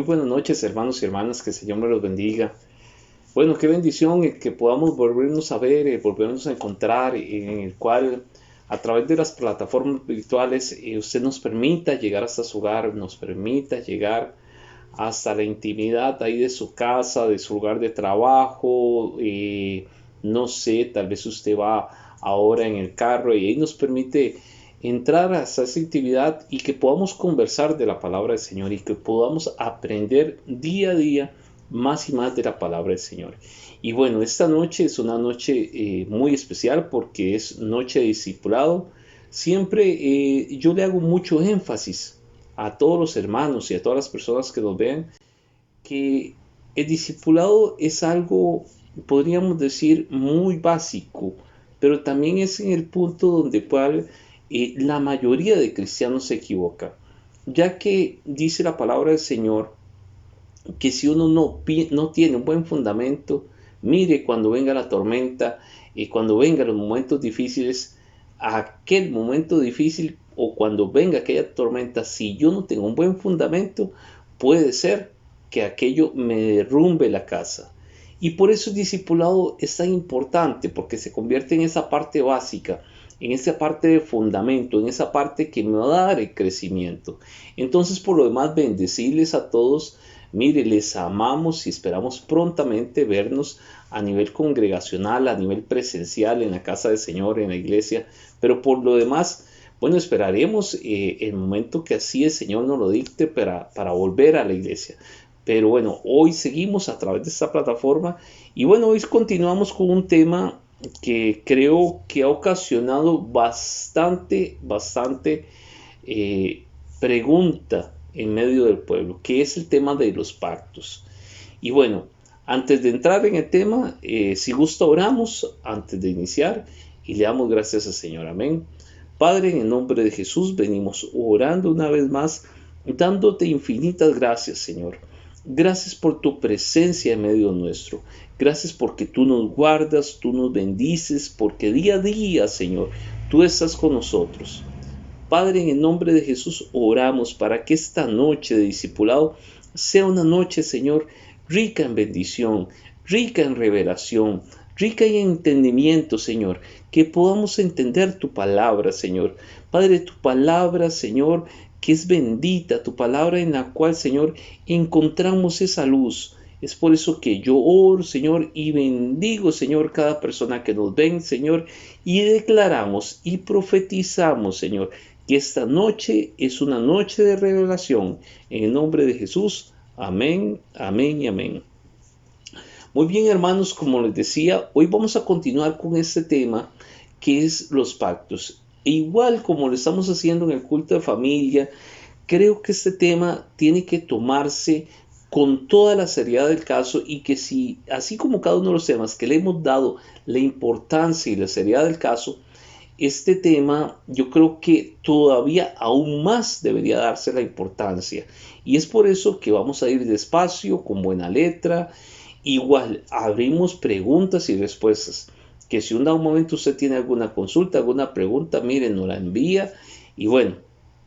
Muy buenas noches, hermanos y hermanas, que el Señor me los bendiga. Bueno, qué bendición que podamos volvernos a ver, volvernos a encontrar, en el cual a través de las plataformas virtuales usted nos permita llegar hasta su hogar, nos permita llegar hasta la intimidad ahí de su casa, de su lugar de trabajo. No sé, tal vez usted va ahora en el carro y ahí nos permite entrar hasta esa intimidad y que podamos conversar de la palabra del Señor y que podamos aprender día a día más y más de la palabra del Señor. Y bueno, esta noche es una noche muy especial porque es noche de discipulado. Siempre yo le hago mucho énfasis a todos los hermanos y a todas las personas que nos vean que el discipulado es algo, podríamos decir, muy básico, pero también es en el punto donde la mayoría de cristianos se equivoca, ya que dice la palabra del Señor que si uno no tiene un buen fundamento, mire cuando venga la tormenta y cuando vengan los momentos difíciles, aquel momento difícil o cuando venga aquella tormenta, si yo no tengo un buen fundamento, puede ser que aquello me derrumbe la casa. Y por eso el discipulado es tan importante, porque se convierte en esa parte básica, en esa parte de fundamento, en esa parte que me va a dar el crecimiento. Entonces, por lo demás, bendecirles a todos. Mire, les amamos y esperamos prontamente vernos a nivel congregacional, a nivel presencial, en la casa del Señor, en la iglesia. Pero por lo demás, bueno, esperaremos el momento que así el Señor nos lo dicte para volver a la iglesia. Pero bueno, hoy seguimos a través de esta plataforma y bueno, hoy continuamos con un tema que creo que ha ocasionado bastante pregunta en medio del pueblo, que es el tema de los pactos. Y bueno, antes de entrar en el tema, si gusta oramos antes de iniciar y le damos gracias al Señor. Amén. Padre, en el nombre de Jesús venimos orando una vez más, dándote infinitas gracias, Señor. Gracias por tu presencia en medio nuestro. Gracias porque tú nos guardas, tú nos bendices, porque día a día, Señor, tú estás con nosotros. Padre, en el nombre de Jesús oramos para que esta noche de discipulado sea una noche, Señor, rica en bendición, rica en revelación, rica en entendimiento, Señor, que podamos entender tu palabra, Señor. Padre, tu palabra, Señor, que es bendita, tu palabra en la cual, Señor, encontramos esa luz. Es por eso que yo oro, Señor, y bendigo, Señor, cada persona que nos ven, Señor, y declaramos y profetizamos, Señor, que esta noche es una noche de revelación. En el nombre de Jesús, amén, amén y amén. Muy bien, hermanos, como les decía, hoy vamos a continuar con este tema que es los pactos. E igual como lo estamos haciendo en el culto de familia, creo que este tema tiene que tomarse con toda la seriedad del caso y que si, así como cada uno de los temas que le hemos dado la importancia y la seriedad del caso, este tema yo creo que todavía aún más debería darse la importancia. Y es por eso que vamos a ir despacio, con buena letra. Igual, abrimos preguntas y respuestas. Que si un momento usted tiene alguna consulta, alguna pregunta, miren, nos la envía. Y bueno,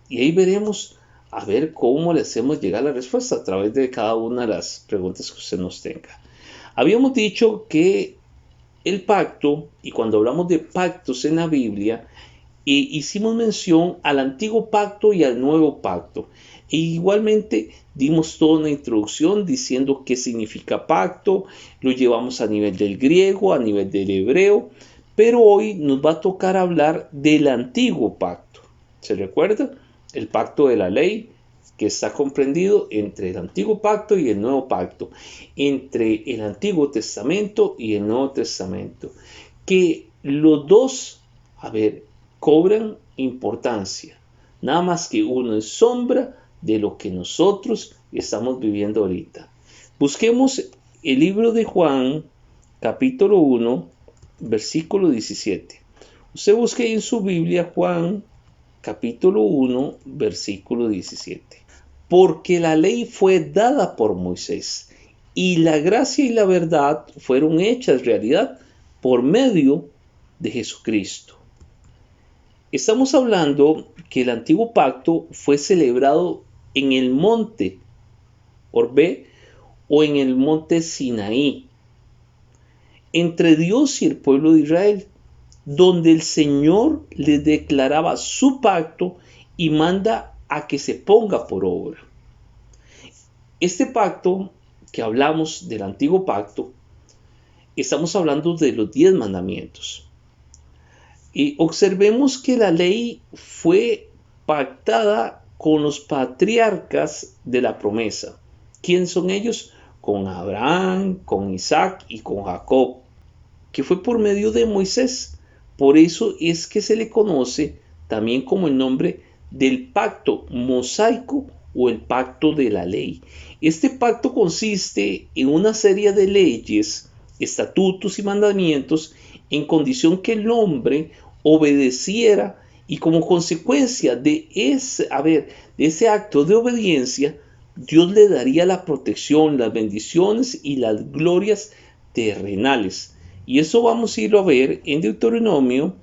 y ahí veremos a ver cómo le hacemos llegar la respuesta a través de cada una de las preguntas que usted nos tenga. Habíamos dicho que el pacto, y cuando hablamos de pactos en la Biblia, hicimos mención al antiguo pacto y al nuevo pacto. E igualmente dimos toda una introducción diciendo qué significa pacto, lo llevamos a nivel del griego, a nivel del hebreo, pero hoy nos va a tocar hablar del antiguo pacto. ¿Se recuerda? El pacto de la ley, que está comprendido entre el antiguo pacto y el nuevo pacto, entre el Antiguo Testamento y el Nuevo Testamento, que los dos, cobran importancia, nada más que uno es sombra de lo que nosotros estamos viviendo ahorita. Busquemos el libro de Juan, capítulo 1, versículo 17. Usted busque en su Biblia Juan, capítulo 1, versículo 17. Porque la ley fue dada por Moisés y la gracia y la verdad fueron hechas realidad por medio de Jesucristo. Estamos hablando que el antiguo pacto fue celebrado en el monte, Orbe o en el monte Sinaí, entre Dios y el pueblo de Israel, donde el Señor les declaraba su pacto y manda a que se ponga por obra. Este pacto que hablamos del antiguo pacto, estamos hablando de los 10 mandamientos. Y observemos que la ley fue pactada con los patriarcas de la promesa. ¿Quiénes son ellos? Con Abraham, con Isaac y con Jacob, que fue por medio de Moisés. Por eso es que se le conoce también como el nombre del pacto mosaico o el pacto de la ley. Este pacto consiste en una serie de leyes, estatutos y mandamientos en condición que el hombre obedeciera, y como consecuencia de ese acto de obediencia, Dios le daría la protección, las bendiciones y las glorias terrenales. Y eso vamos a irlo a ver en Deuteronomio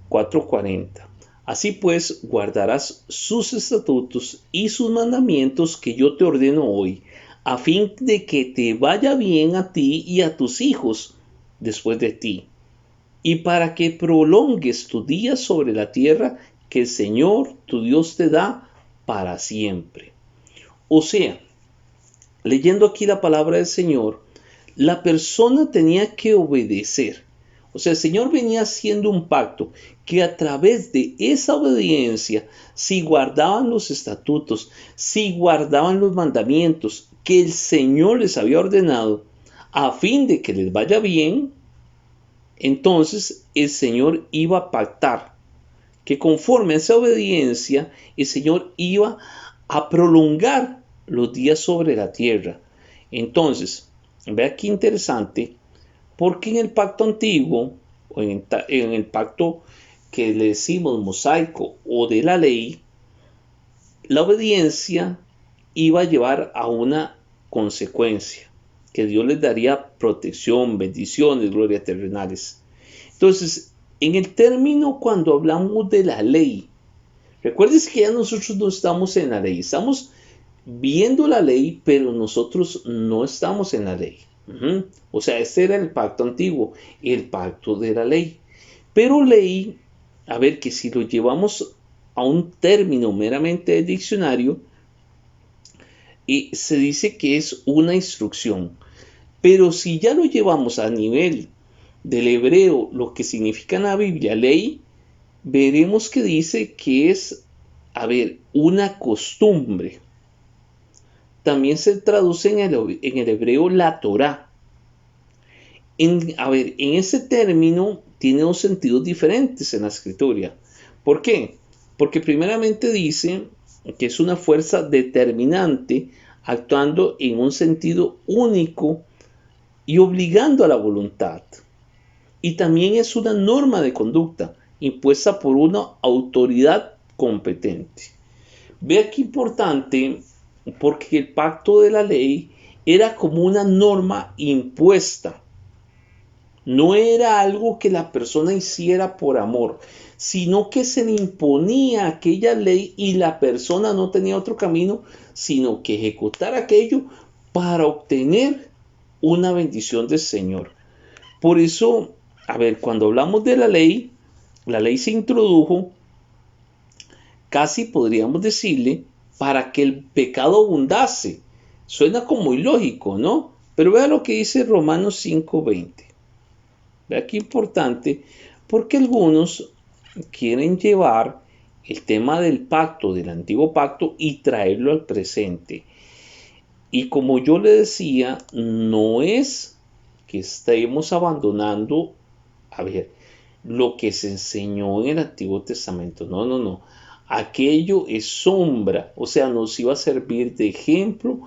4:40. Así pues, guardarás sus estatutos y sus mandamientos que yo te ordeno hoy, a fin de que te vaya bien a ti y a tus hijos después de ti, y para que prolongues tus días sobre la tierra que el Señor tu Dios te da para siempre. O sea, leyendo aquí la palabra del Señor, la persona tenía que obedecer. O sea, el Señor venía haciendo un pacto que a través de esa obediencia, si guardaban los estatutos, si guardaban los mandamientos que el Señor les había ordenado, a fin de que les vaya bien, entonces el Señor iba a pactar que conforme a esa obediencia, el Señor iba a prolongar los días sobre la tierra. Entonces, vea qué interesante, porque en el pacto antiguo, o en el pacto que le decimos mosaico o de la ley, la obediencia iba a llevar a una consecuencia, que Dios les daría protección, bendiciones, glorias terrenales. Entonces, en el término cuando hablamos de la ley, recuerdes que ya nosotros no estamos en la ley, estamos viendo la ley, pero nosotros no estamos en la ley. O sea, este era el pacto antiguo, el pacto de la ley. Pero ley, a ver, que si lo llevamos a un término meramente de diccionario, se dice que es una instrucción. Pero si ya lo llevamos a nivel del hebreo, lo que significa en la Biblia ley, veremos que dice que es, una costumbre. También se traduce en el hebreo la Torá. En ese término tiene dos sentidos diferentes en la escritura. ¿Por qué? Porque primeramente dice que es una fuerza determinante actuando en un sentido único y obligando a la voluntad. Y también es una norma de conducta impuesta por una autoridad competente. Vea qué importante, porque el pacto de la ley era como una norma impuesta. No era algo que la persona hiciera por amor, sino que se le imponía aquella ley y la persona no tenía otro camino sino que ejecutar aquello para obtener una bendición del Señor. Por eso, cuando hablamos de la ley se introdujo, casi podríamos decirle, para que el pecado abundase. Suena como ilógico, ¿no? Pero vea lo que dice Romanos 5:20. Vea qué importante, porque algunos quieren llevar el tema del pacto, del antiguo pacto, y traerlo al presente. Y como yo le decía, no es que estemos abandonando, lo que se enseñó en el Antiguo Testamento. No. Aquello es sombra, o sea, nos iba a servir de ejemplo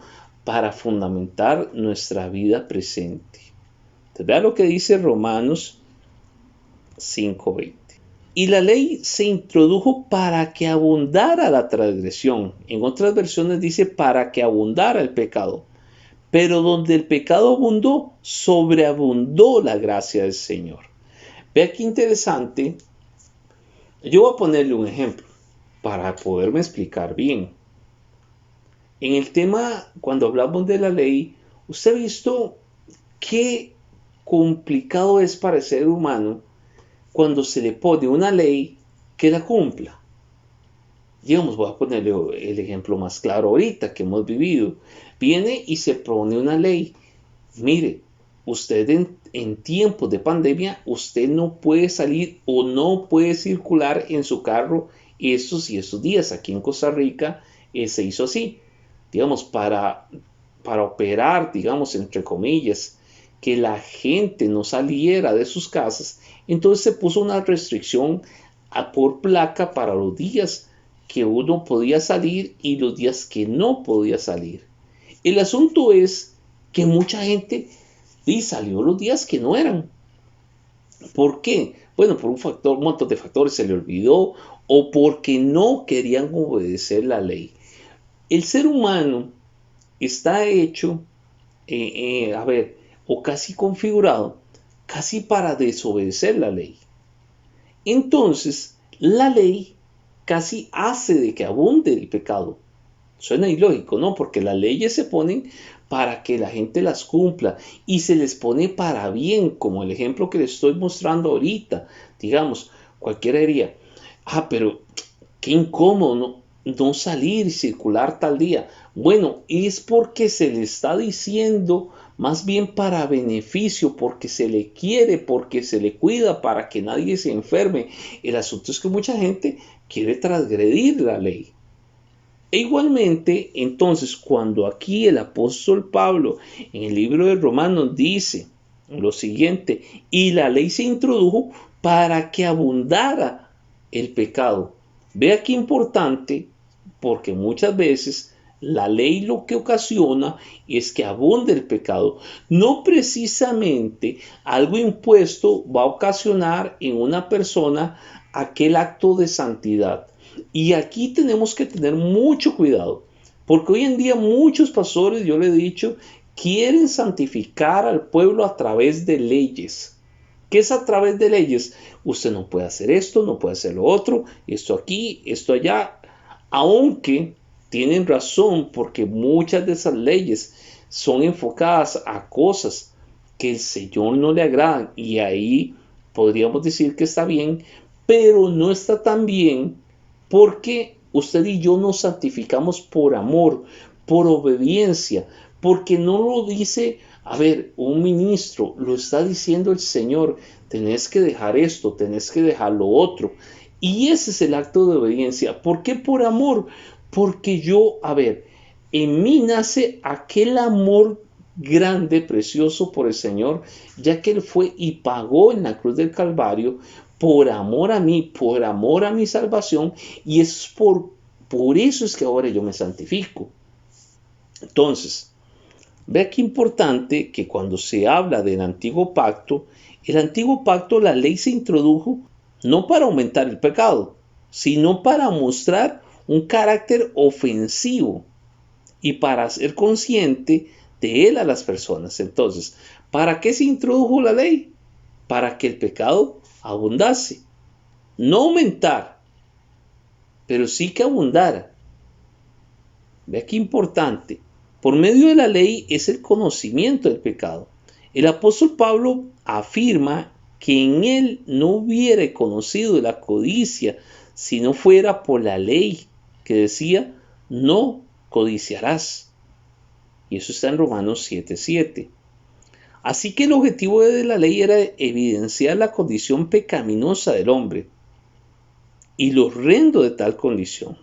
para fundamentar nuestra vida presente. Entonces, vea lo que dice Romanos 5:20. Y la ley se introdujo para que abundara la transgresión. En otras versiones dice para que abundara el pecado. Pero donde el pecado abundó, sobreabundó la gracia del Señor. Vea qué interesante. Yo voy a ponerle un ejemplo para poderme explicar bien. en el tema, cuando hablamos de la ley, usted ha visto qué complicado es para el ser humano cuando se le pone una ley que la cumpla. Digamos, voy a ponerle el ejemplo más claro ahorita que hemos vivido. Viene y se pone una ley. Mire, usted en tiempos de pandemia, usted no puede salir o no puede circular en su carro estos y estos días. Aquí en Costa Rica se hizo así. Digamos, para operar, digamos, entre comillas, que la gente no saliera de sus casas, entonces se puso una restricción por placa para los días que uno podía salir y los días que no podía salir. El asunto es que mucha gente salió los días que no eran. ¿Por qué? Bueno, por un montón de factores, se le olvidó o porque no querían obedecer la ley. El ser humano está hecho, o casi configurado, casi para desobedecer la ley. Entonces, la ley casi hace de que abunde el pecado. Suena ilógico, ¿no? Porque las leyes se ponen para que la gente las cumpla y se les pone para bien, como el ejemplo que les estoy mostrando ahorita. Digamos, cualquiera diría, pero qué incómodo no salir y circular tal día. Bueno, es porque se le está diciendo más bien para beneficio, porque se le quiere, porque se le cuida, para que nadie se enferme. El asunto es que mucha gente quiere transgredir la ley. E igualmente, entonces, cuando aquí el apóstol Pablo en el libro de Romanos dice lo siguiente, y la ley se introdujo para que abundara el pecado. Vea qué importante, porque muchas veces la ley lo que ocasiona es que abunde el pecado. No precisamente algo impuesto va a ocasionar en una persona aquel acto de santidad. Y aquí tenemos que tener mucho cuidado, porque hoy en día muchos pastores, yo le he dicho, quieren santificar al pueblo a través de leyes. ¿Qué es a través de leyes? Usted no puede hacer esto, no puede hacer lo otro, esto aquí, esto allá, aunque tienen razón, porque muchas de esas leyes son enfocadas a cosas que el Señor no le agradan, y ahí podríamos decir que está bien, pero no está tan bien porque usted y yo nos santificamos por amor, por obediencia, porque no lo dice, un ministro, lo está diciendo el Señor, tenés que dejar esto, tenés que dejar lo otro. Y ese es el acto de obediencia. ¿Por qué por amor? Porque en mí nace aquel amor grande, precioso por el Señor, ya que Él fue y pagó en la cruz del Calvario por amor a mí, por amor a mi salvación, y es por eso es que ahora yo me santifico. Entonces, vea qué importante que cuando se habla del antiguo pacto, la ley se introdujo no para aumentar el pecado, sino para mostrar un carácter ofensivo y para hacer consciente de él a las personas. Entonces, ¿para qué se introdujo la ley? Para que el pecado abundase. No aumentar, pero sí que abundara. Vea qué importante. Por medio de la ley es el conocimiento del pecado. El apóstol Pablo afirma que en él no hubiera conocido la codicia si no fuera por la ley que decía, no codiciarás. Y eso está en Romanos 7:7. Así que el objetivo de la ley era evidenciar la condición pecaminosa del hombre y lo horrendo de tal condición.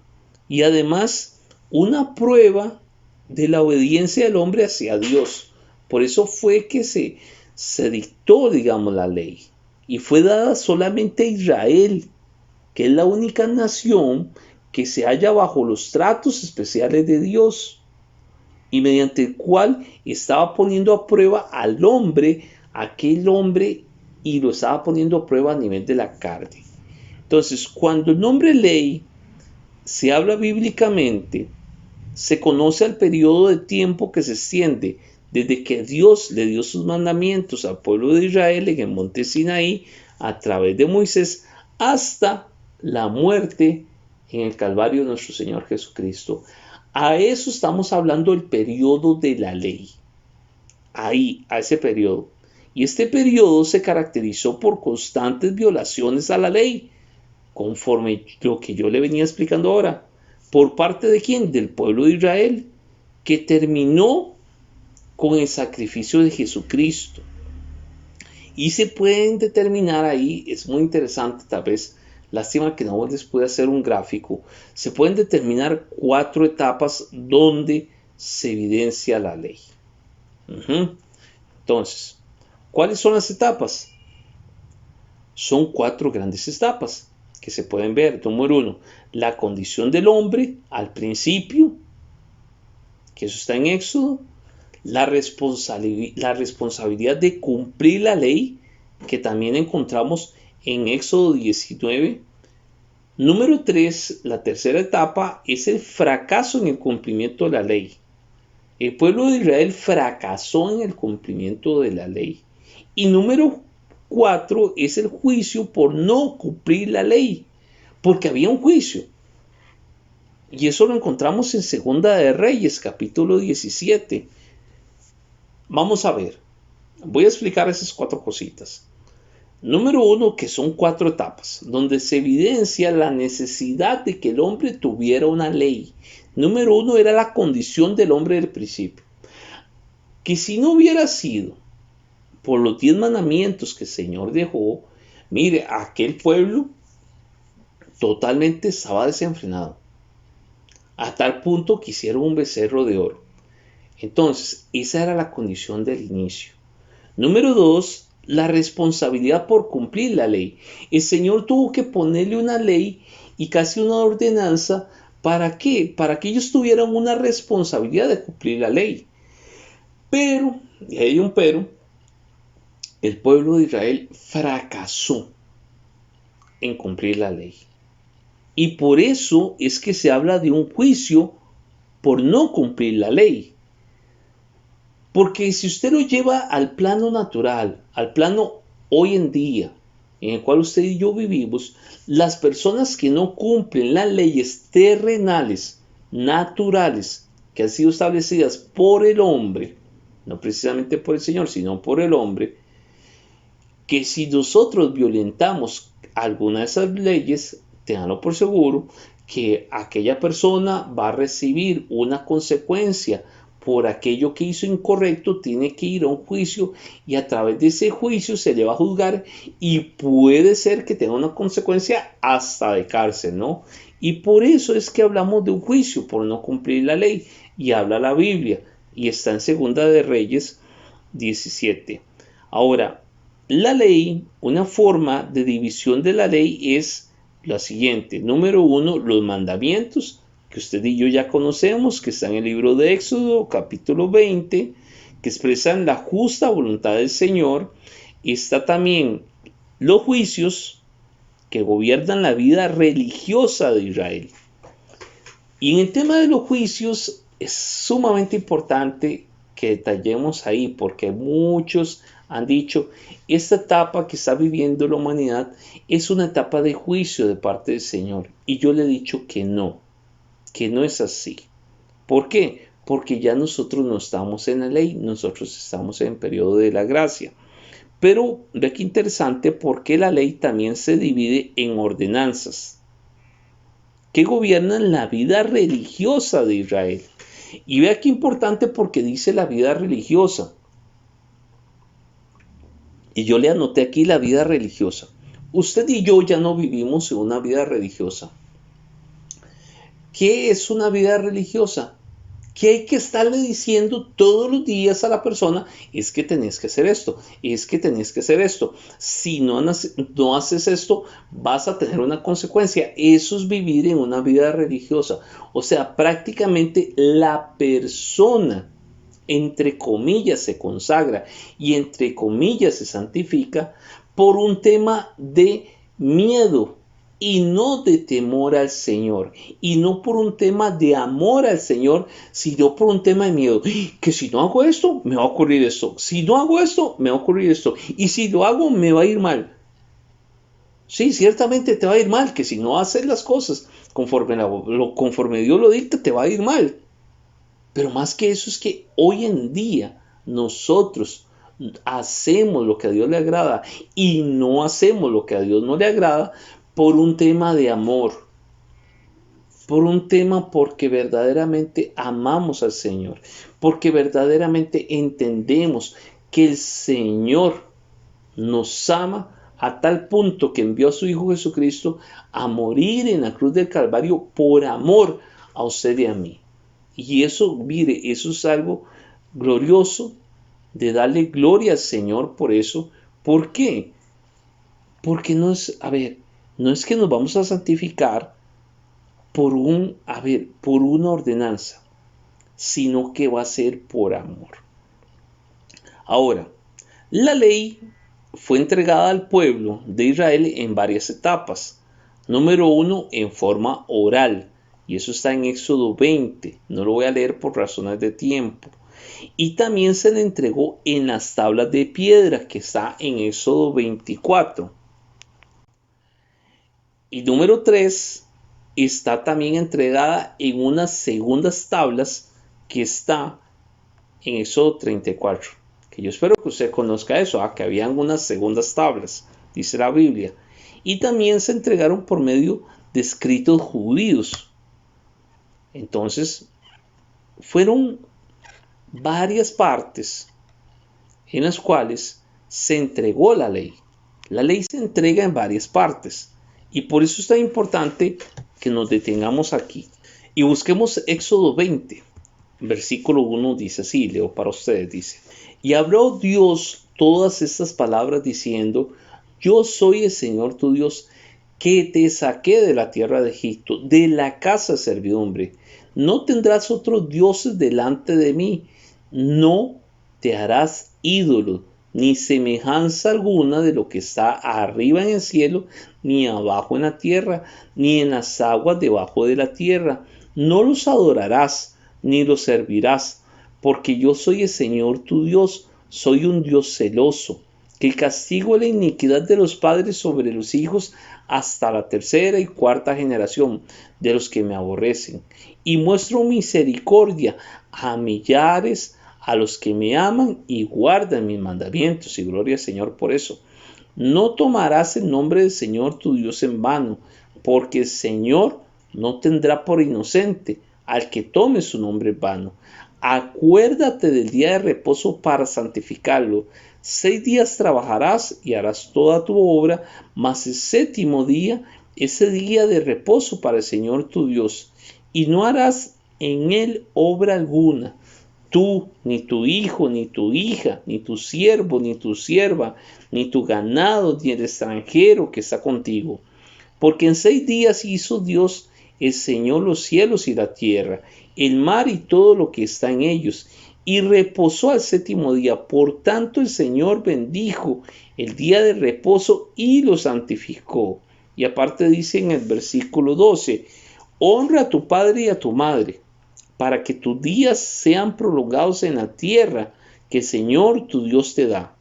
Y además, una prueba de la obediencia del hombre hacia Dios. Por eso fue que se dictó, digamos, la ley. Y fue dada solamente a Israel, que es la única nación que se halla bajo los tratos especiales de Dios, y mediante el cual estaba poniendo a prueba al hombre, aquel hombre, y lo estaba poniendo a prueba a nivel de la carne. Entonces, cuando el nombre ley se habla bíblicamente, se conoce al periodo de tiempo que se extiende desde que Dios le dio sus mandamientos al pueblo de Israel en el monte Sinaí a través de Moisés hasta la muerte en el Calvario de nuestro Señor Jesucristo. A eso estamos hablando del periodo de la ley. Ahí, a ese periodo. Y este periodo se caracterizó por constantes violaciones a la ley, conforme lo que yo le venía explicando ahora. ¿Por parte de quién? Del pueblo de Israel, que terminó con el sacrificio de Jesucristo. Y se pueden determinar ahí, es muy interesante, tal vez, lástima que no les pueda hacer un gráfico, se pueden determinar 4 etapas donde se evidencia la ley. Entonces, ¿cuáles son las etapas? Son 4 grandes etapas que se pueden ver. Número 1, la condición del hombre al principio, que eso está en Éxodo. La responsabilidad de cumplir la ley, que también encontramos en Éxodo 19. Número 3, la tercera etapa, es el fracaso en el cumplimiento de la ley. El pueblo de Israel fracasó en el cumplimiento de la ley. Y número 4 es el juicio por no cumplir la ley, porque había un juicio. Y eso lo encontramos en Segunda de Reyes, capítulo 17. Vamos a ver, voy a explicar esas 4 cositas. Número 1, que son 4 etapas, donde se evidencia la necesidad de que el hombre tuviera una ley. Número 1 era la condición del hombre del principio. Que si no hubiera sido por los 10 mandamientos que el Señor dejó, mire, aquel pueblo totalmente estaba desenfrenado. A tal punto que hicieron un becerro de oro. Entonces, esa era la condición del inicio. Número 2, la responsabilidad por cumplir la ley. El Señor tuvo que ponerle una ley y casi una ordenanza. ¿Para qué? Para que ellos tuvieran una responsabilidad de cumplir la ley. Pero, y hay un pero, el pueblo de Israel fracasó en cumplir la ley. Y por eso es que se habla de un juicio por no cumplir la ley. Porque si usted lo lleva al plano natural, al plano hoy en día, en el cual usted y yo vivimos, las personas que no cumplen las leyes terrenales, naturales, que han sido establecidas por el hombre, no precisamente por el Señor, sino por el hombre, que si nosotros violentamos alguna de esas leyes, ténganlo por seguro, que aquella persona va a recibir una consecuencia por aquello que hizo incorrecto, tiene que ir a un juicio y a través de ese juicio se le va a juzgar y puede ser que tenga una consecuencia hasta de cárcel, ¿no? Y por eso es que hablamos de un juicio por no cumplir la ley y habla la Biblia y está en Segunda de Reyes 17. Ahora, la ley, una forma de división de la ley es la siguiente. Número 1, los mandamientos, que usted y yo ya conocemos, que está en el libro de Éxodo, capítulo 20, que expresan la justa voluntad del Señor. Y está también los juicios que gobiernan la vida religiosa de Israel. Y en el tema de los juicios es sumamente importante que detallemos ahí, porque muchos han dicho, esta etapa que está viviendo la humanidad es una etapa de juicio de parte del Señor. Y yo le he dicho que no es así. ¿Por qué? Porque ya nosotros no estamos en la ley, nosotros estamos en el periodo de la gracia. Pero ve que interesante, porque la ley también se divide en ordenanzas que gobiernan la vida religiosa de Israel. Y vea qué importante, porque dice la vida religiosa. Y yo le anoté aquí la vida religiosa. Usted y yo ya no vivimos en una vida religiosa. ¿Qué es una vida religiosa? Que hay que estarle diciendo todos los días a la persona, es que tenés que hacer esto, es que tenés que hacer esto. Si no haces esto, vas a tener una consecuencia. Eso es vivir en una vida religiosa. O sea, prácticamente la persona, entre comillas, se consagra y entre comillas se santifica por un tema de miedo y no de temor al Señor, y no por un tema de amor al Señor, sino por un tema de miedo, que si no hago esto, me va a ocurrir esto, si no hago esto, me va a ocurrir esto, y si lo hago, me va a ir mal. Sí, ciertamente te va a ir mal, que si no haces las cosas conforme Dios lo dicta, te va a ir mal. Pero más que eso es que hoy en día nosotros hacemos lo que a Dios le agrada y no hacemos lo que a Dios no le agrada por un tema de amor, por un tema porque verdaderamente amamos al Señor, porque verdaderamente entendemos que el Señor nos ama a tal punto que envió a su Hijo Jesucristo a morir en la cruz del Calvario por amor a usted y a mí. Y eso, mire, eso es algo glorioso de darle gloria al Señor por eso. ¿Por qué? Porque no es, a ver, no es que nos vamos a santificar por una ordenanza, sino que va a ser por amor. Ahora, la ley fue entregada al pueblo de Israel en varias etapas. Número 1, en forma oral, y eso está en Éxodo 20, no lo voy a leer por razones de tiempo. Y también se le entregó en las tablas de piedra, que está en Éxodo 24. Y número 3, está también entregada en unas segundas tablas, que está en Éxodo 34. Que yo espero que usted conozca eso, que habían unas segundas tablas, dice la Biblia. Y también se entregaron por medio de escritos judíos. Entonces, fueron varias partes en las cuales se entregó la ley. La ley se entrega en varias partes. Y por eso es tan importante que nos detengamos aquí. Y busquemos Éxodo 20. Versículo 1 dice así, leo para ustedes, dice: Y habló Dios todas estas palabras diciendo: Yo soy el Señor tu Dios, que te saqué de la tierra de Egipto, de la casa de servidumbre. No tendrás otros dioses delante de mí, no te harás ídolo, ni semejanza alguna de lo que está arriba en el cielo, ni abajo en la tierra, ni en las aguas debajo de la tierra. No los adorarás, ni los servirás, porque yo soy el Señor tu Dios, soy un Dios celoso, que castigo la iniquidad de los padres sobre los hijos hasta la tercera y cuarta generación de los que me aborrecen, y muestro misericordia a millares a los que me aman y guardan mis mandamientos, y gloria al Señor por eso. No tomarás el nombre del Señor tu Dios en vano, porque el Señor no tendrá por inocente al que tome su nombre en vano. Acuérdate del día de reposo para santificarlo. 6 días trabajarás y harás toda tu obra, mas el séptimo día es el día de reposo para el Señor tu Dios, y no harás en él obra alguna, tú, ni tu hijo, ni tu hija, ni tu siervo, ni tu sierva, ni tu ganado, ni el extranjero que está contigo. Porque en 6 días hizo Dios el Señor los cielos y la tierra, el mar y todo lo que está en ellos, y reposó al séptimo día. Por tanto el Señor bendijo el día de reposo y lo santificó. Y aparte dice en el versículo 12, honra a tu padre y a tu madre, para que tus días sean prolongados en la tierra que el Señor tu Dios te da.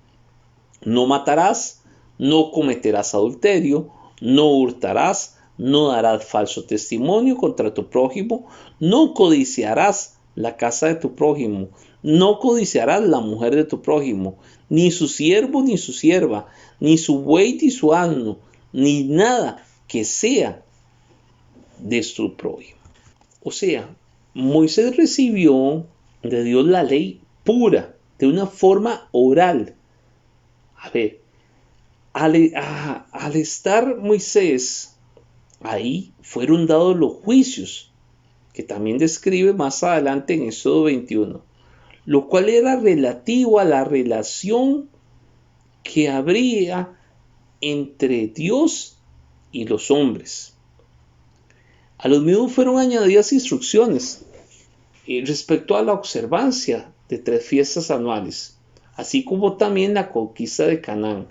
No matarás, no cometerás adulterio, no hurtarás, no darás falso testimonio contra tu prójimo, no codiciarás la casa de tu prójimo, no codiciarás la mujer de tu prójimo, ni su siervo ni su sierva, ni su buey ni su asno, ni nada que sea de su prójimo. O sea, Moisés recibió de Dios la ley pura, de una forma oral. A ver, al estar Moisés ahí, fueron dados los juicios, que también describe más adelante en Éxodo 21, lo cual era relativo a la relación que habría entre Dios y los hombres. A los mismos fueron añadidas instrucciones respecto a la observancia de 3 fiestas anuales, así como también la conquista de Canaán.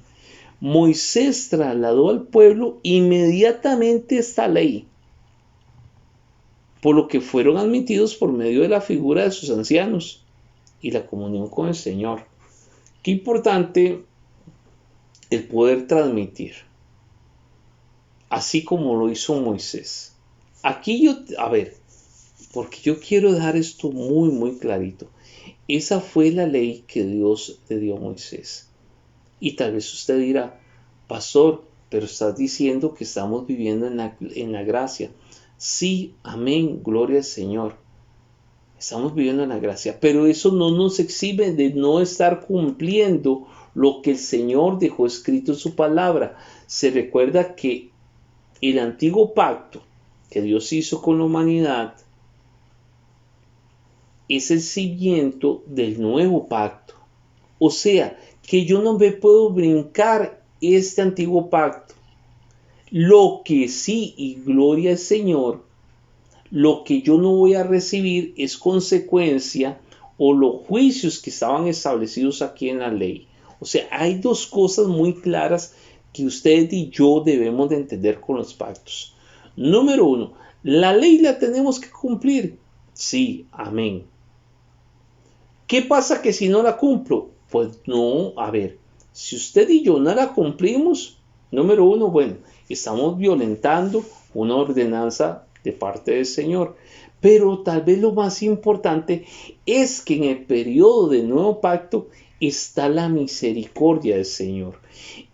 Moisés trasladó al pueblo inmediatamente esta ley, por lo que fueron admitidos por medio de la figura de sus ancianos y la comunión con el Señor. Qué importante el poder transmitir, así como lo hizo Moisés. Aquí porque yo quiero dejar esto muy, muy clarito. Esa fue la ley que Dios le dio a Moisés. Y tal vez usted dirá, pastor, pero estás diciendo que estamos viviendo en la gracia. Sí, amén, gloria al Señor. Estamos viviendo en la gracia, pero eso no nos exime de no estar cumpliendo lo que el Señor dejó escrito en su palabra. Se recuerda que el antiguo pacto que Dios hizo con la humanidad es el cimiento del nuevo pacto. O sea, que yo no me puedo brincar este antiguo pacto. Lo que sí, y gloria al Señor, lo que yo no voy a recibir es consecuencia o los juicios que estaban establecidos aquí en la ley. O sea, hay dos cosas muy claras que usted y yo debemos de entender con los pactos. Número uno, la ley la tenemos que cumplir. Sí, amén. ¿Qué pasa que si no la cumplo? Pues no, a ver, si usted y yo no la cumplimos, número uno, bueno, estamos violentando una ordenanza de parte del Señor. Pero tal vez lo más importante es que en el periodo del nuevo pacto está la misericordia del Señor.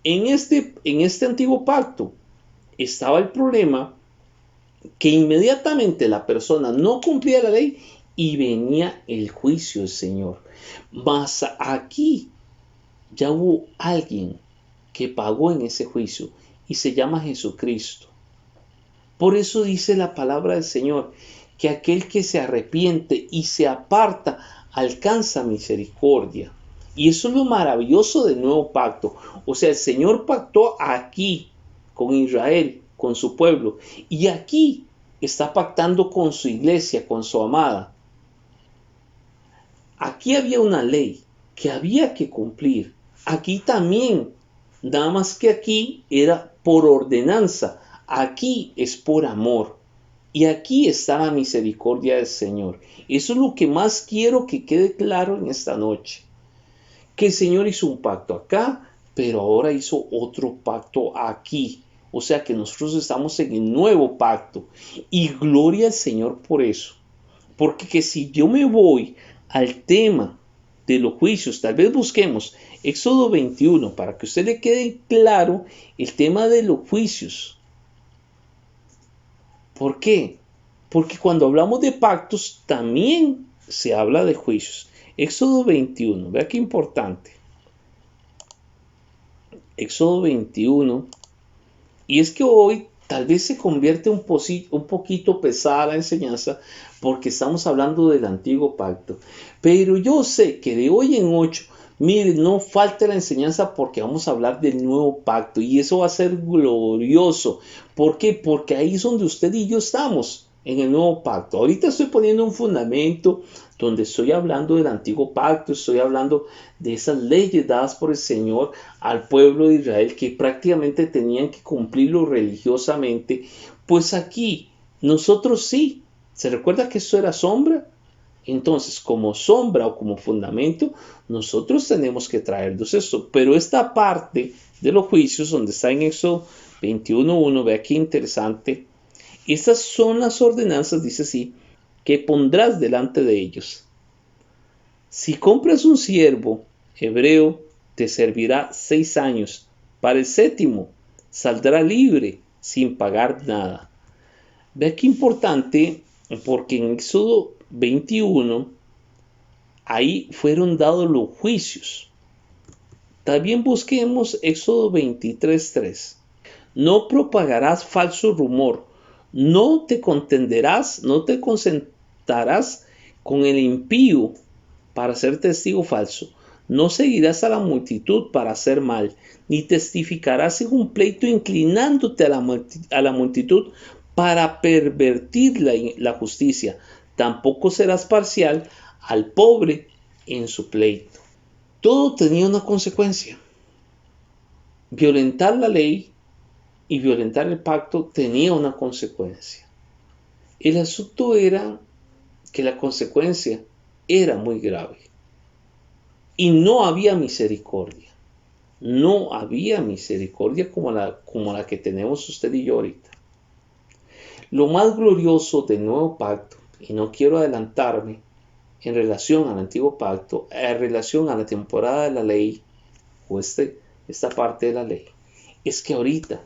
En este antiguo pacto estaba el problema que inmediatamente la persona no cumplía la ley y venía el juicio del Señor. Mas aquí ya hubo alguien que pagó en ese juicio y se llama Jesucristo. Por eso dice la palabra del Señor que aquel que se arrepiente y se aparta alcanza misericordia. Y eso es lo maravilloso del nuevo pacto. O sea, el Señor pactó aquí con Israel, con su pueblo, y aquí está pactando con su iglesia, con su amada. Aquí había una ley que había que cumplir. Aquí también, nada más que aquí era por ordenanza. Aquí es por amor. Y aquí está la misericordia del Señor. Eso es lo que más quiero que quede claro en esta noche. Que el Señor hizo un pacto acá, pero ahora hizo otro pacto aquí. O sea que nosotros estamos en el nuevo pacto. Y gloria al Señor por eso. Porque que si yo me voy al tema de los juicios, tal vez busquemos Éxodo 21 para que a usted le quede claro el tema de los juicios. ¿Por qué? Porque cuando hablamos de pactos también se habla de juicios. Éxodo 21, vea qué importante. Éxodo 21. Y es que hoy tal vez se convierte un poquito pesada la enseñanza porque estamos hablando del antiguo pacto. Pero yo sé que de hoy en 8, mire, no falte la enseñanza porque vamos a hablar del nuevo pacto y eso va a ser glorioso. ¿Por qué? Porque ahí es donde usted y yo estamos, en el nuevo pacto. Ahorita estoy poniendo un fundamento donde estoy hablando del antiguo pacto, estoy hablando de esas leyes dadas por el Señor al pueblo de Israel que prácticamente tenían que cumplirlo religiosamente. Pues aquí, nosotros sí. ¿Se recuerda que esto era sombra? Entonces, como sombra o como fundamento, nosotros tenemos que traernos esto. Pero esta parte de los juicios, donde está en Éxodo 21:1, vea qué interesante. Estas son las ordenanzas, dice así, que pondrás delante de ellos. Si compras un siervo hebreo, te servirá 6 años. Para el 7º, saldrá libre sin pagar nada. Vea qué importante, porque en Éxodo 21, ahí fueron dados los juicios. También busquemos Éxodo 23:3. No propagarás falso rumor, no te contenderás, no te consentarás con el impío para ser testigo falso. No seguirás a la multitud para hacer mal, ni testificarás en un pleito inclinándote a la multitud para pervertir la justicia. Tampoco serás parcial al pobre en su pleito. Todo tenía una consecuencia. Violentar la ley y violentar el pacto tenía una consecuencia. El asunto era que la consecuencia era muy grave. Y no había misericordia. No había misericordia como la que tenemos usted y yo ahorita. Lo más glorioso del nuevo pacto y no quiero adelantarme en relación al antiguo pacto, en relación a la temporada de la ley, o esta parte de la ley, es que ahorita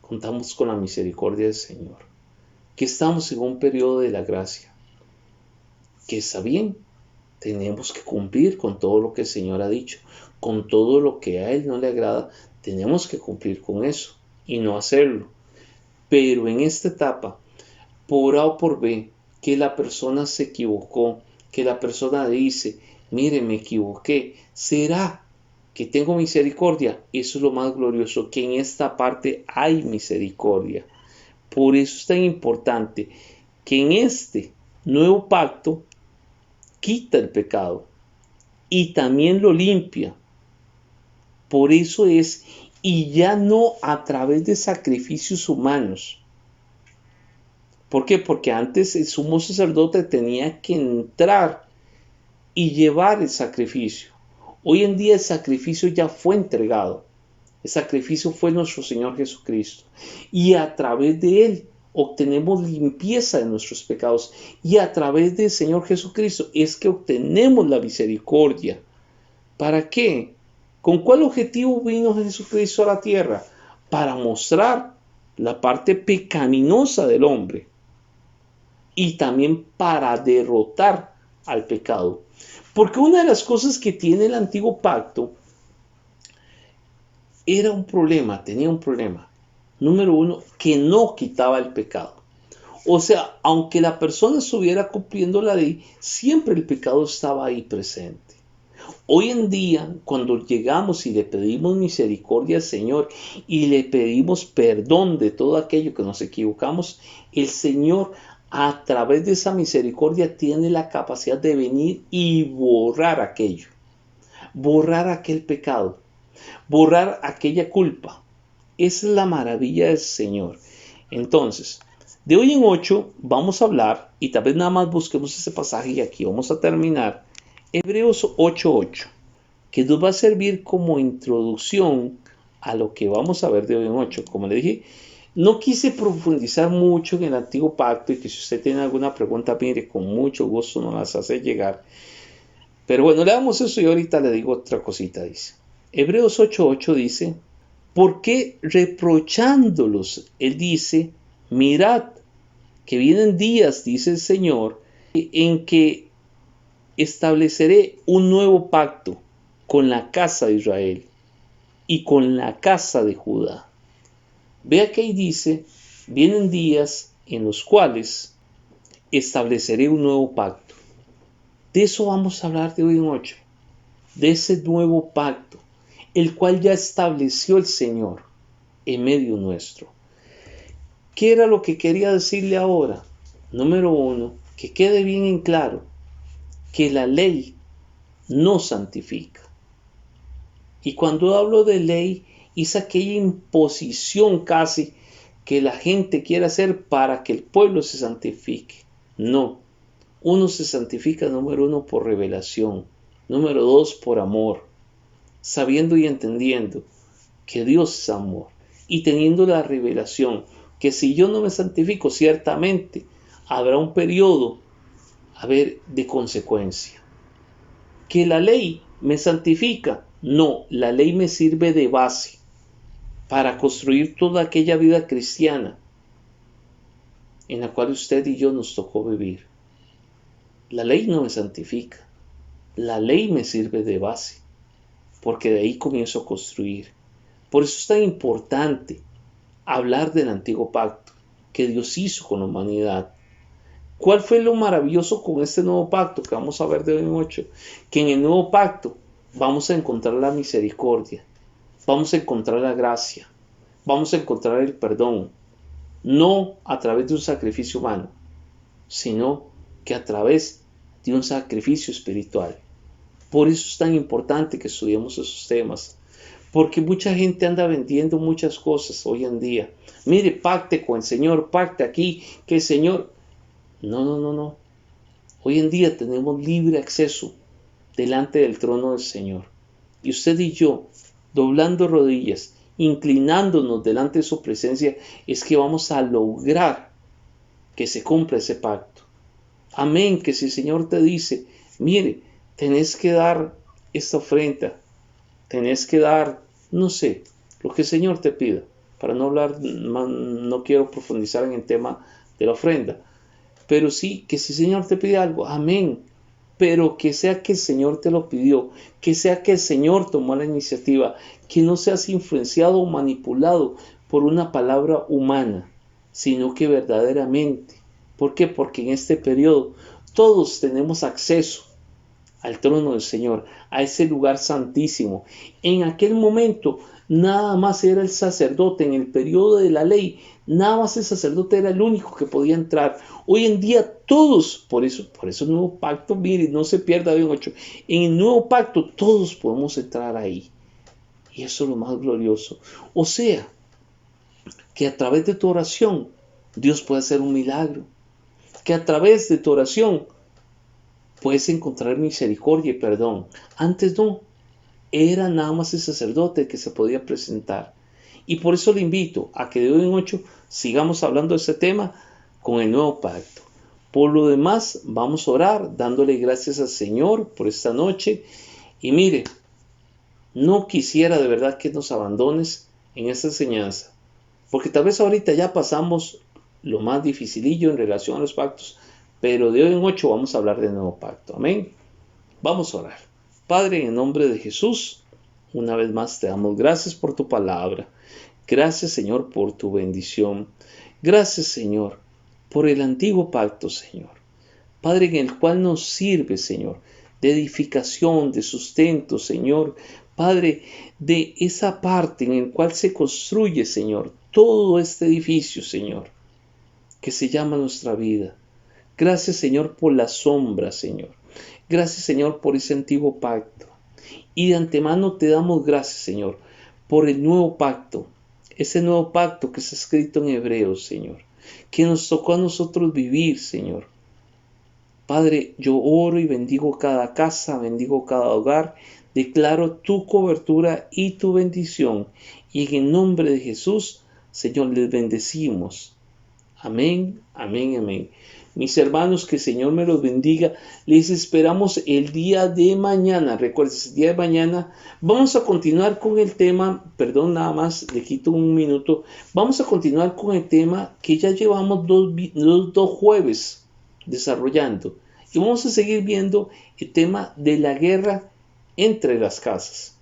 contamos con la misericordia del Señor, que estamos en un periodo de la gracia, que está bien, tenemos que cumplir con todo lo que el Señor ha dicho, con todo lo que a Él no le agrada, tenemos que cumplir con eso y no hacerlo. Pero en esta etapa, por A o por B, que la persona se equivocó, que la persona dice, mire, me equivoqué, ¿será que tengo misericordia? Eso es lo más glorioso, que en esta parte hay misericordia. Por eso es tan importante que en este nuevo pacto quita el pecado y también lo limpia. Por eso es, y ya no a través de sacrificios humanos. ¿Por qué? Porque antes el sumo sacerdote tenía que entrar y llevar el sacrificio. Hoy en día el sacrificio ya fue entregado. El sacrificio fue nuestro Señor Jesucristo. Y a través de Él obtenemos limpieza de nuestros pecados. Y a través del Señor Jesucristo es que obtenemos la misericordia. ¿Para qué? ¿Con cuál objetivo vino Jesucristo a la tierra? Para mostrar la parte pecaminosa del hombre y también para derrotar al pecado. Porque una de las cosas que tiene el antiguo pacto era un problema, tenía un problema. Número uno, que no quitaba el pecado. O sea, aunque la persona estuviera cumpliendo la ley, siempre el pecado estaba ahí presente. Hoy en día, cuando llegamos y le pedimos misericordia al Señor y le pedimos perdón de todo aquello que nos equivocamos, el Señor a través de esa misericordia tiene la capacidad de venir y borrar aquello, borrar aquel pecado, borrar aquella culpa. Esa es la maravilla del Señor. Entonces, de hoy en 8 vamos a hablar, y tal vez nada más busquemos ese pasaje y aquí vamos a terminar, Hebreos 8:8, que nos va a servir como introducción a lo que vamos a ver de hoy en 8. Como le dije, no quise profundizar mucho en el antiguo pacto y que si usted tiene alguna pregunta, mire, con mucho gusto nos las hace llegar. Pero bueno, le damos eso y ahorita le digo otra cosita, dice. Hebreos 8:8 dice, ¿por qué reprochándolos? Él dice, mirad, que vienen días, dice el Señor, en que estableceré un nuevo pacto con la casa de Israel y con la casa de Judá. Vea que ahí dice, vienen días en los cuales estableceré un nuevo pacto. De eso vamos a hablar de hoy en 8, de ese nuevo pacto, el cual ya estableció el Señor en medio nuestro. ¿Qué era lo que quería decirle ahora? Número 1, que quede bien en claro que la ley no santifica. Y cuando hablo de ley, es aquella imposición casi que la gente quiere hacer para que el pueblo se santifique. No, uno se santifica, número 1, por revelación, número 2, por amor, sabiendo y entendiendo que Dios es amor y teniendo la revelación que si yo no me santifico, ciertamente habrá un periodo de consecuencia. ¿Que la ley me santifica? No, la ley me sirve de base para construir toda aquella vida cristiana en la cual usted y yo nos tocó vivir. La ley no me santifica, la ley me sirve de base, porque de ahí comienzo a construir. Por eso es tan importante hablar del antiguo pacto que Dios hizo con la humanidad. ¿Cuál fue lo maravilloso con este nuevo pacto que vamos a ver de hoy en 8? Que en el nuevo pacto vamos a encontrar la misericordia, vamos a encontrar la gracia, vamos a encontrar el perdón, no a través de un sacrificio humano, sino que a través de un sacrificio espiritual. Por eso es tan importante que estudiemos esos temas, porque mucha gente anda vendiendo muchas cosas hoy en día. Mire, pacte con el Señor, pacte aquí, que el Señor... No. Hoy en día tenemos libre acceso delante del trono del Señor. Y usted y yo, doblando rodillas, inclinándonos delante de su presencia, es que vamos a lograr que se cumpla ese pacto. Amén, que si el Señor te dice, mire, tenés que dar esta ofrenda, tenés que dar, no sé, lo que el Señor te pida. Para no hablar, no quiero profundizar en el tema de la ofrenda, pero sí que si el Señor te pide algo, amén, pero que sea que el Señor te lo pidió, que sea que el Señor tomó la iniciativa, que no seas influenciado o manipulado por una palabra humana, sino que verdaderamente. ¿Por qué? Porque en este periodo todos tenemos acceso al trono del Señor, a ese lugar santísimo. En aquel momento nada más era el sacerdote, en el periodo de la ley, nada más el sacerdote era el único que podía entrar. Hoy en día todos, por eso el nuevo pacto, mire, no se pierda bien 8, en el nuevo pacto todos podemos entrar ahí. Y eso es lo más glorioso. O sea, que a través de tu oración Dios puede hacer un milagro. Que a través de tu oración puedes encontrar misericordia y perdón. Antes no, era nada más el sacerdote que se podía presentar. Y por eso le invito a que de hoy en 8 sigamos hablando de ese tema con el nuevo pacto. Por lo demás, vamos a orar dándole gracias al Señor por esta noche. Y mire, no quisiera de verdad que nos abandones en esta enseñanza, porque tal vez ahorita ya pasamos lo más dificilillo en relación a los pactos, pero de hoy en 8 vamos a hablar del nuevo pacto. Amén. Vamos a orar. Padre, en el nombre de Jesús, una vez más te damos gracias por tu palabra. Gracias, Señor, por tu bendición. Gracias, Señor, por el antiguo pacto, Señor. Padre, en el cual nos sirve, Señor, de edificación, de sustento, Señor. Padre, de esa parte en el cual se construye, Señor, todo este edificio, Señor, que se llama nuestra vida. Gracias, Señor, por la sombra, Señor. Gracias, Señor, por ese antiguo pacto. Y de antemano te damos gracias, Señor, por el nuevo pacto. Ese nuevo pacto que está escrito en Hebreos, Señor, que nos tocó a nosotros vivir, Señor. Padre, yo oro y bendigo cada casa, bendigo cada hogar, declaro tu cobertura y tu bendición. Y en el nombre de Jesús, Señor, les bendecimos. Amén, amén, amén. Mis hermanos, que el Señor me los bendiga. Les esperamos el día de mañana. Recuerden, el día de mañana vamos a continuar con el tema. Perdón, nada más, le quito un minuto. Vamos a continuar con el tema que ya llevamos dos jueves desarrollando. Y vamos a seguir viendo el tema de la guerra entre las casas.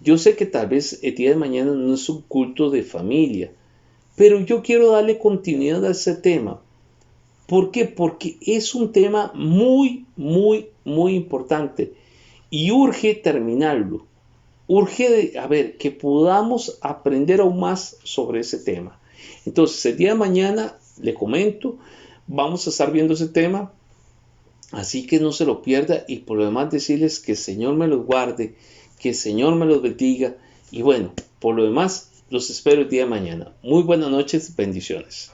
Yo sé que tal vez el día de mañana no es un culto de familia, pero yo quiero darle continuidad a ese tema. ¿Por qué? Porque es un tema muy, muy, muy importante y urge terminarlo. Urge, que podamos aprender aún más sobre ese tema. Entonces, el día de mañana, le comento, vamos a estar viendo ese tema, así que no se lo pierda. Y por lo demás, decirles que el Señor me los guarde, que el Señor me los bendiga. Y bueno, por lo demás, los espero el día de mañana. Muy buenas noches, bendiciones.